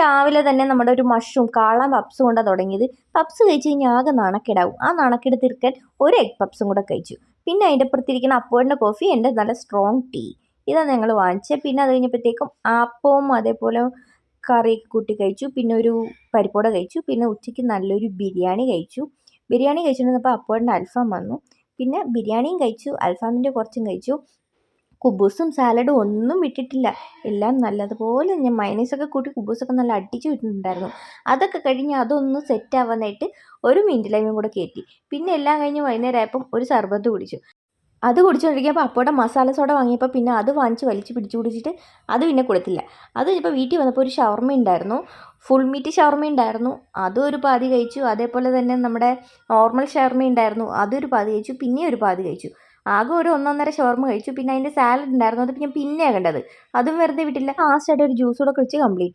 രാവിലെ തന്നെ നമ്മുടെ ഒരു മഷ്റൂം കാളൻ പപ്സ് കൊണ്ടാണ് തുടങ്ങിയത്. പപ്സ് കഴിച്ച് കഴിഞ്ഞാൽ ആകെ നാണക്കേടാവും. ആ നാണക്കേട് തീർക്കാൻ ഒരു എഗ് പപ്സും കൂടെ കഴിച്ചു. പിന്നെ അതിൻ്റെ അപ്പുറത്തിരിക്കുന്ന അപ്പോഴിൻ്റെ കോഫി, എൻ്റെ നല്ല സ്ട്രോങ് ടീ. ഇതാണ് ഞങ്ങൾ വാങ്ങിച്ചത്. പിന്നെ അത് കഴിഞ്ഞപ്പോഴത്തേക്കും ആപ്പവും അതേപോലെ കറിയൊക്കെ കൂട്ടി കഴിച്ചു. പിന്നെ ഒരു പരിപ്പോട കഴിച്ചു. പിന്നെ ഉച്ചയ്ക്ക് നല്ലൊരു ബിരിയാണി കഴിച്ചു. ബിരിയാണി കഴിച്ചിട്ടുണ്ടപ്പോൾ അപ്പോഴിൻ്റെ അൽഫാം വന്നു. പിന്നെ ബിരിയാണിയും കഴിച്ചു, അൽഫാമിൻ്റെ കുറച്ചും കഴിച്ചു. കുബൂസും സാലഡും ഒന്നും വിട്ടിട്ടില്ല. എല്ലാം നല്ലതുപോലെ ഞാൻ മയണൈസൊക്കെ കൂട്ടി കുബൂസൊക്കെ നല്ല അടിച്ച് വിട്ടിട്ടുണ്ടായിരുന്നു. അതൊക്കെ കഴിഞ്ഞ് അതൊന്ന് സെറ്റ് ആവാനായിട്ട് ഒരു മിൻറ്റ് ലൈമും കൂടെ കയറ്റി. പിന്നെ എല്ലാം കഴിഞ്ഞ് വൈകുന്നേരം ആയപ്പം ഒരു സർബത്ത് കുടിച്ചു. അത് കുടിച്ചുകൊണ്ടിരിക്കുമ്പോൾ അപ്പോടെ മസാല സോഡ വാങ്ങിയപ്പോൾ പിന്നെ അത് വാങ്ങിച്ച് വലിച്ച് പിടിച്ച് കുടിച്ചിട്ട് അത് പിന്നെ കൊടുത്തില്ല. അത് ഇപ്പോൾ വീട്ടിൽ വന്നപ്പോൾ ഒരു ഷവർമ ഉണ്ടായിരുന്നു, ഫുൾ മീറ്റ് ഷവർമ ഉണ്ടായിരുന്നു. അതും ഒരു പാതി കഴിച്ചു. അതേപോലെ തന്നെ നമ്മുടെ നോർമൽ ഷവർമ ഉണ്ടായിരുന്നു, അതൊരു പാതി കഴിച്ചു. പിന്നെ ഒരു പാതി കഴിച്ചു. ആകെ ഒരു ഒന്നൊന്നര ഷവർമ കഴിച്ചു. പിന്നെ അതിൻ്റെ സാലഡ് ഉണ്ടായിരുന്നു, അത് ഞാൻ പിന്നെയാണ് കണ്ടത്. അതും വെറുതെ വിട്ടില്ല. ലാസ്റ്റായിട്ട് ഒരു ജ്യൂസ് കൂടെ കുടിച്ച് കംപ്ലീറ്റ്.